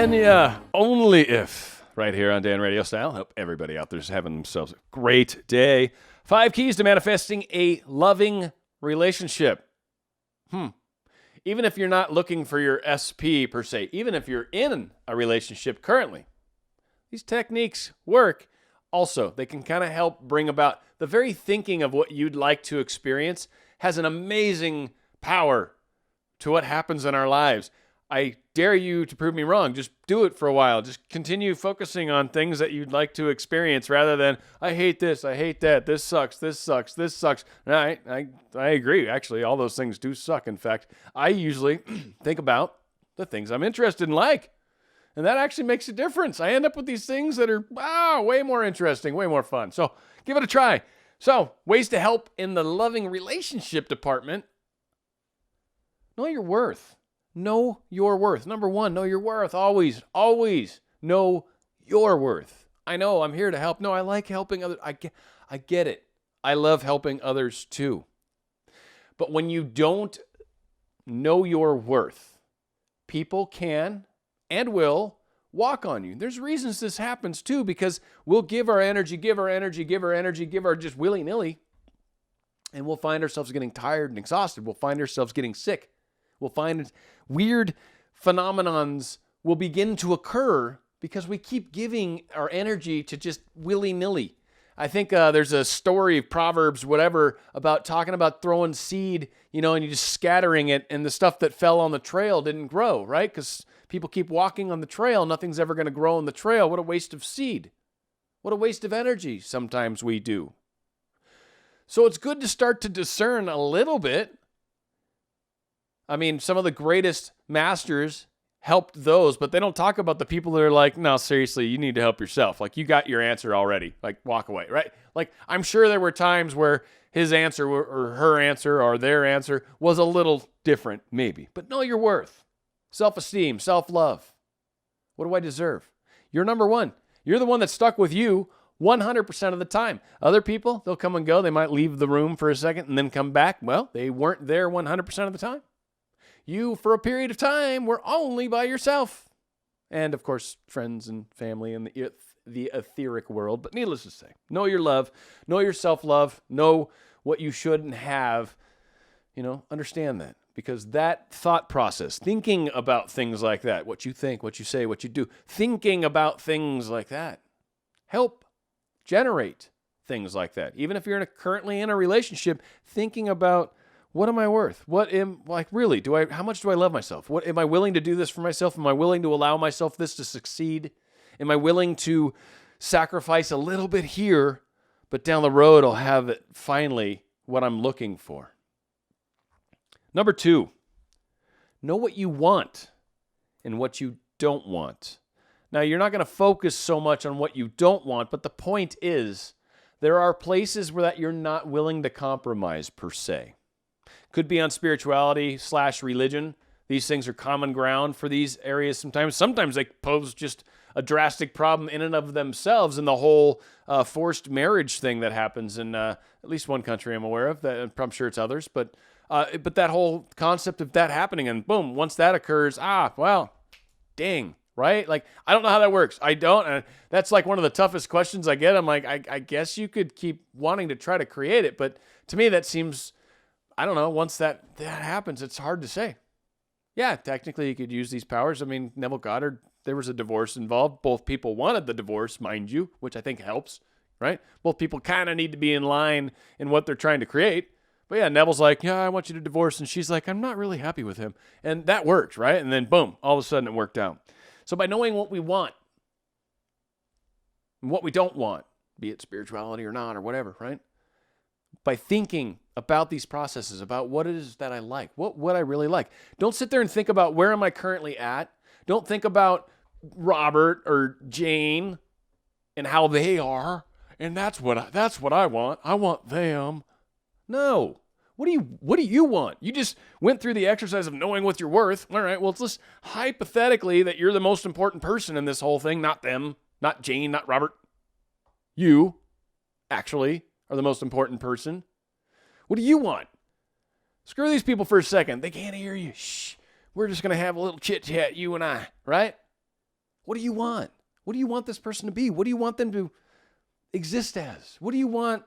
Enya, Only If, right here on Dan RadioStyle. Hope everybody out there's having themselves a great day. 5 keys to manifesting a loving relationship. Even if you're not looking for your SP per se, even if you're in a relationship currently, these techniques work. Also, they can kind of help bring about the very thinking of what you'd like to experience has an amazing power to what happens in our lives. I dare you to prove me wrong. Just do it for a while. Just continue focusing on things that you'd like to experience rather than, I hate this, I hate that, this sucks, this sucks, this sucks. And I agree. Actually, all those things do suck. In fact, I usually think about the things I'm interested in like. And that actually makes a difference. I end up with these things that are way more interesting, way more fun. So give it a try. So ways to help in the loving relationship department. Know your worth. Know your worth. Number one, know your worth. Always, always know your worth. I know I'm here to help. No, I like helping others. I get it. I love helping others too. But when you don't know your worth, people can and will walk on you. There's reasons this happens too, because we'll give our energy just willy-nilly, and we'll find ourselves getting tired and exhausted. We'll find ourselves getting sick. We'll find weird phenomenons will begin to occur because we keep giving our energy to just willy-nilly. I think there's a story of Proverbs, whatever, about talking about throwing seed, and you just scattering it, and the stuff that fell on the trail didn't grow, right? Because people keep walking on the trail. Nothing's ever going to grow on the trail. What a waste of seed. What a waste of energy sometimes we do. So it's good to start to discern a little bit. I mean, some of the greatest masters helped those, but they don't talk about the people that are like, no, seriously, you need to help yourself. Like, you got your answer already. Like, walk away, right? Like, I'm sure there were times where his answer or her answer or their answer was a little different, maybe. But know your worth. Self-esteem, self-love. What do I deserve? You're number one. You're the one that's stuck with you 100% of the time. Other people, they'll come and go. They might leave the room for a second and then come back. Well, they weren't there 100% of the time. You, for a period of time, were only by yourself. And, of course, friends and family in the etheric world. But needless to say, know your love, know your self-love, know what you shouldn't have. Understand that. Because that thought process, thinking about things like that, what you think, what you say, what you do, thinking about things like that, help generate things like that. Even if you're currently in a relationship, thinking about, what am I worth? How much do I love myself? What am I willing to do this for myself? Am I willing to allow myself this to succeed? Am I willing to sacrifice a little bit here, but down the road I'll have it finally what I'm looking for? Number 2, know what you want and what you don't want. Now, you're not going to focus so much on what you don't want, but the point is there are places where that you're not willing to compromise per se. Could be on spirituality / religion. These things are common ground for these areas sometimes. Sometimes they pose just a drastic problem in and of themselves in the whole forced marriage thing that happens in at least one country I'm aware of. I'm sure it's others. But that whole concept of that happening and boom, once that occurs, dang, right? Like, I don't know how that works. I don't. And that's like one of the toughest questions I get. I'm like, I guess you could keep wanting to try to create it. But to me, that seems... I don't know, once that happens, it's hard to say. Yeah, technically you could use these powers. I mean, Neville Goddard, there was a divorce involved. Both people wanted the divorce, mind you, which I think helps, right? Both people kind of need to be in line in what they're trying to create. But yeah, Neville's like, I want you to divorce. And she's like, I'm not really happy with him. And that worked, right? And then boom, all of a sudden it worked out. So by knowing what we want and what we don't want, be it spirituality or not or whatever, right? By thinking about these processes, about what it is that I like, what I really like. Don't sit there and think about where am I currently at. Don't think about Robert or Jane and how they are, and that's what I want. I want them. No. What do you want? You just went through the exercise of knowing what you're worth. All right, well, it's just hypothetically that you're the most important person in this whole thing, not them, not Jane, not Robert. You, actually, are the most important person. What do you want? Screw these people for a second. They can't hear you. Shh. We're just going to have a little chit-chat, you and I, right? What do you want? What do you want this person to be? What do you want them to exist as? What do you want?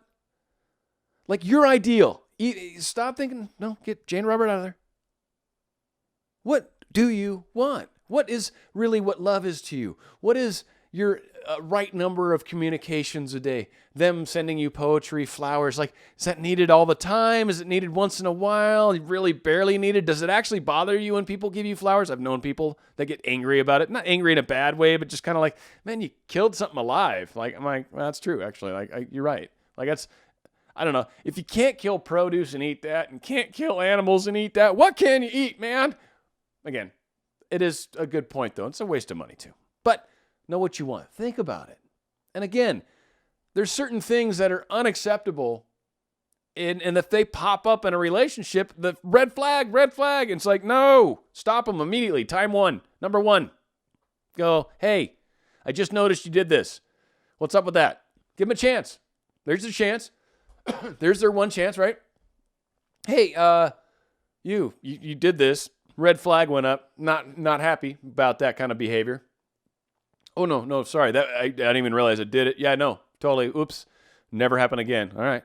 Like your ideal. Stop thinking, no, get Jane Robert out of there. What do you want? What is really what love is to you? What is your right number of communications a day? Them sending you poetry, flowers, like, is that needed all the time? Is it needed once in a while? Really barely needed? Does it actually bother you when people give you flowers? I've known people that get angry about it. Not angry in a bad way, but just kind of like, man, you killed something alive. Like, I'm like, well, that's true, actually. Like, you're right. Like, that's, I don't know. If you can't kill produce and eat that and can't kill animals and eat that, what can you eat, man? Again, it is a good point, though. It's a waste of money, too. But know what you want. Think about it. And again, there's certain things that are unacceptable. And if they pop up in a relationship, the red flag. And it's like, no, stop them immediately. Time one. Number one. Go, hey, I just noticed you did this. What's up with that? Give them a chance. There's a chance. There's their one chance, right? Hey, you did this. Red flag went up. Not happy about that kind of behavior. Oh, no, sorry. That I didn't even realize I did it. Yeah, no, totally. Oops. Never happen again. All right.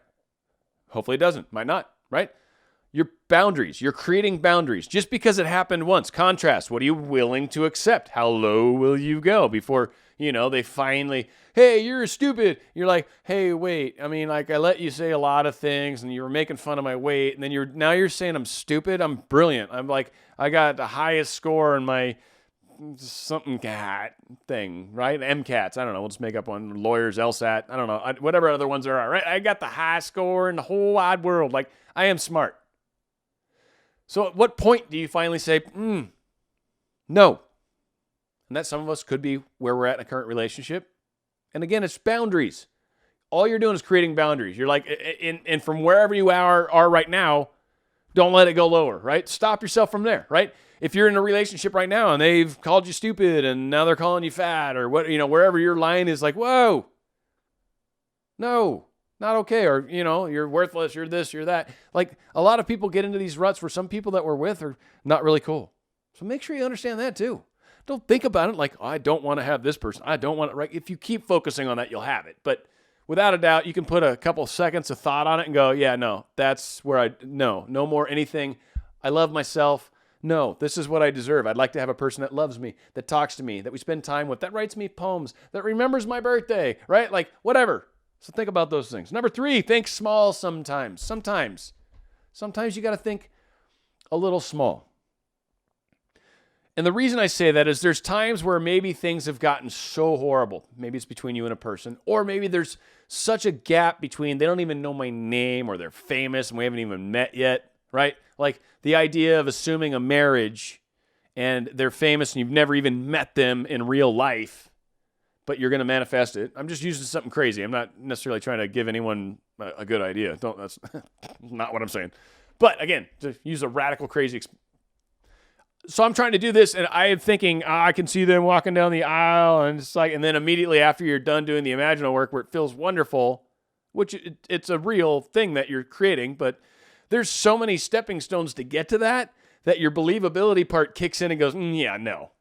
Hopefully it doesn't. Might not, right? Your boundaries. You're creating boundaries. Just because it happened once. Contrast. What are you willing to accept? How low will you go before, they finally, hey, you're stupid. You're like, hey, wait. I mean, like, I let you say a lot of things and you were making fun of my weight. And then you're saying I'm stupid. I'm brilliant. I'm like, I got the highest score in my something cat thing, right? MCATs. I don't know. We'll just make up one. Lawyers, LSAT. I don't know. Whatever other ones there are, right? I got the highest score in the whole wide world. Like, I am smart. So at what point do you finally say, no? And that some of us could be where we're at in a current relationship. And again, it's boundaries. All you're doing is creating boundaries. You're like, and from wherever you are right now, don't let it go lower, right? Stop yourself from there, right? If you're in a relationship right now and they've called you stupid and now they're calling you fat or what, wherever your line is like, whoa, no, not okay. Or, you're worthless, you're this, you're that. Like a lot of people get into these ruts where some people that we're with are not really cool. So make sure you understand that too. Don't think about it like, oh, I don't want to have this person. I don't want it, right? If you keep focusing on that, you'll have it. But without a doubt, you can put a couple seconds of thought on it and go, yeah, no, that's where no more anything. I love myself. No, this is what I deserve. I'd like to have a person that loves me, that talks to me, that we spend time with, that writes me poems, that remembers my birthday, right? Like whatever. So think about those things. Number 3, think small sometimes. Sometimes you got to think a little small. And the reason I say that is there's times where maybe things have gotten so horrible. Maybe it's between you and a person, or maybe there's such a gap between they don't even know my name or they're famous and we haven't even met yet, right? Like the idea of assuming a marriage and they're famous and you've never even met them in real life, but you're going to manifest it. I'm just using something crazy. I'm not necessarily trying to give anyone a good idea. That's not what I'm saying. But again, to use a radical, crazy so I'm trying to do this, and I am thinking, I can see them walking down the aisle, and it's like, and then immediately after you're done doing the imaginal work where it feels wonderful, which it's a real thing that you're creating, but there's so many stepping stones to get to that your believability part kicks in and goes, yeah, no,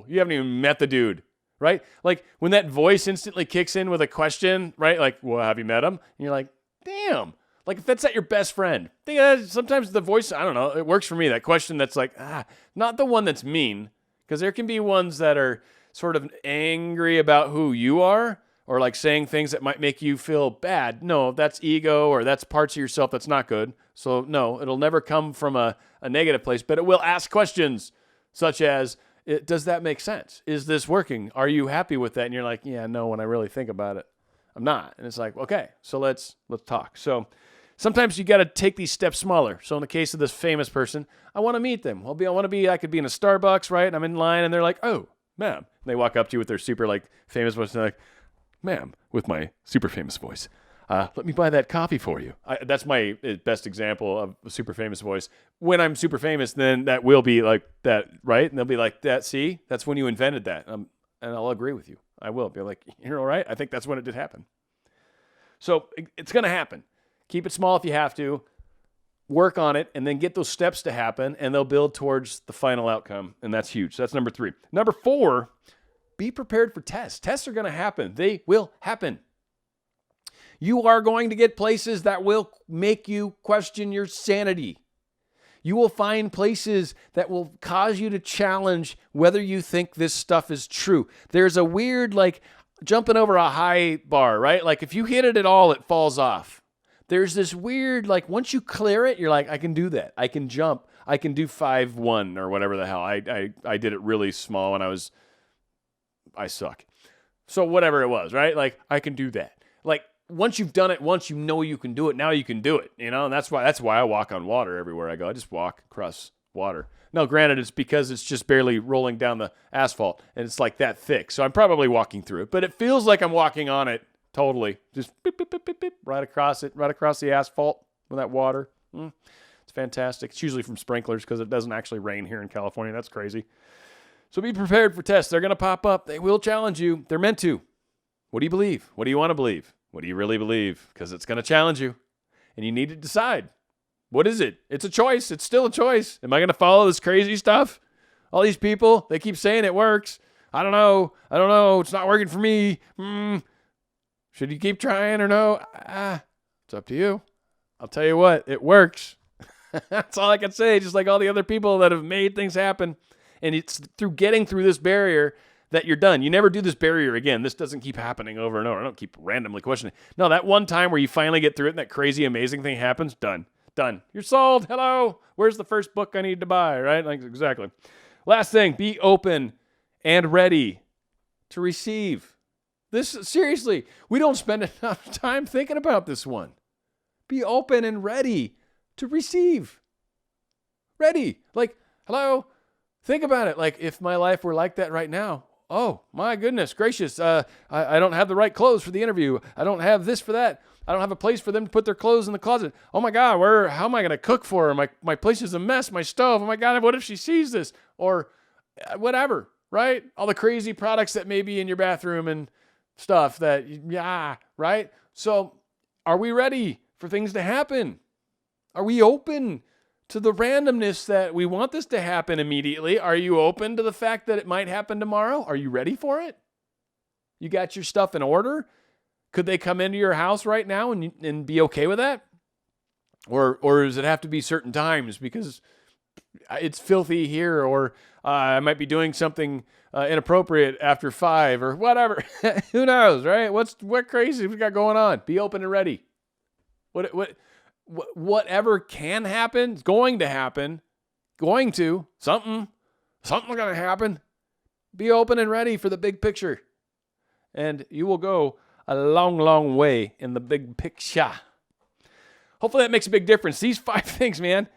you haven't even met the dude, right? Like when that voice instantly kicks in with a question, right? Like, well, have you met him? And you're like, damn. Like if that's not your best friend, sometimes the voice, I don't know, it works for me. That question that's like, not the one that's mean, because there can be ones that are sort of angry about who you are or like saying things that might make you feel bad. No, that's ego or that's parts of yourself that's not good. So no, it'll never come from a negative place, but it will ask questions such as, does that make sense? Is this working? Are you happy with that? And you're like, yeah, no, when I really think about it, I'm not. And it's like, okay, so let's talk. So sometimes you got to take these steps smaller. So in the case of this famous person, I want to meet them. I could be in a Starbucks, right? I'm in line and they're like, oh, ma'am. And they walk up to you with their super like famous voice. And they're like, ma'am, with my super famous voice, let me buy that coffee for you. That's my best example of a super famous voice. When I'm super famous, then that will be like that, right? And they'll be like, that, see, that's when you invented that. And I'll agree with you. I will be like, you're all right. I think that's when it did happen. So it's going to happen. Keep it small if you have to. Work on it and then get those steps to happen and they'll build towards the final outcome. And that's huge. So that's number 3. Number 4, be prepared for tests. Tests are going to happen. They will happen. You are going to get places that will make you question your sanity. You will find places that will cause you to challenge whether you think this stuff is true. There's a weird, like, jumping over a high bar, right? Like, if you hit it at all, it falls off. There's this weird, like, once you clear it, you're like, I can do that. I can jump. I can do 5-1 or whatever the hell. I did it really small when I suck. So whatever it was, right? Like, I can do that. Like, once you've done it once, you know you can do it. Now you can do it, you know? And that's why I walk on water everywhere I go. I just walk across water. Now, granted, it's because it's just barely rolling down the asphalt, and it's like that thick. So I'm probably walking through it, but it feels like I'm walking on it totally. Just beep, beep, beep, beep, beep, right across it, right across the asphalt with that water. It's fantastic. It's usually from sprinklers because it doesn't actually rain here in California. That's crazy. So be prepared for tests. They're going to pop up. They will challenge you. They're meant to. What do you believe? What do you want to believe? What do you really believe? Because it's going to challenge you, and you need to decide. What is it? It's a choice. It's still a choice. Am I going to follow this crazy stuff? All these people, they keep saying it works. I don't know. It's not working for me. Should you keep trying or no? It's up to you. I'll tell you what, it works. That's all I can say, just like all the other people that have made things happen. And it's through getting through this barrier that you're done. You never do this barrier again. This doesn't keep happening over and over. I don't keep randomly questioning. No, that one time where you finally get through it and that crazy, amazing thing happens, done. You're sold. Hello. Where's the first book I need to buy, right? Like, exactly. Last thing, be open and ready to receive. This, seriously, we don't spend enough time thinking about this one. Be open and ready to receive. Ready. Like, hello. Think about it. Like, if my life were like that right now, oh, my goodness gracious. I don't have the right clothes for the interview. I don't have this for that. I don't have a place for them to put their clothes in the closet. Oh, my God, how am I going to cook for her? My place is a mess. My stove. Oh, my God, what if she sees this? Or whatever, right? All the crazy products that may be in your bathroom and stuff that, yeah, right? So are we ready for things to happen? Are we open to the randomness that we want this to happen immediately? Are you open to the fact that it might happen tomorrow? Are you ready for it? You got your stuff in order? Could they come into your house right now and be okay with that? Or does it have to be certain times because it's filthy here, or I might be doing something inappropriate after 5 or whatever? Who knows, right? What crazy we got going on? Be open and ready. Whatever can happen is going to happen. Something's going to happen. Be open and ready for the big picture. And you will go a long, long way in the big picture. Hopefully that makes a big difference. These 5 things, man,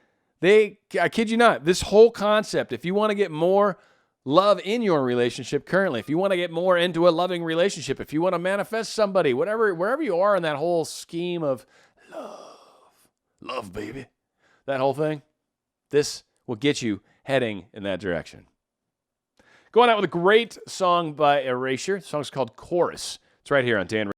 I kid you not, this whole concept, if you want to get more love in your relationship currently, if you want to get more into a loving relationship, if you want to manifest somebody, wherever you are in that whole scheme of love, baby, that whole thing, this will get you heading in that direction. Going out with a great song by Erasure. The song's called Chorus. It's right here on Dan.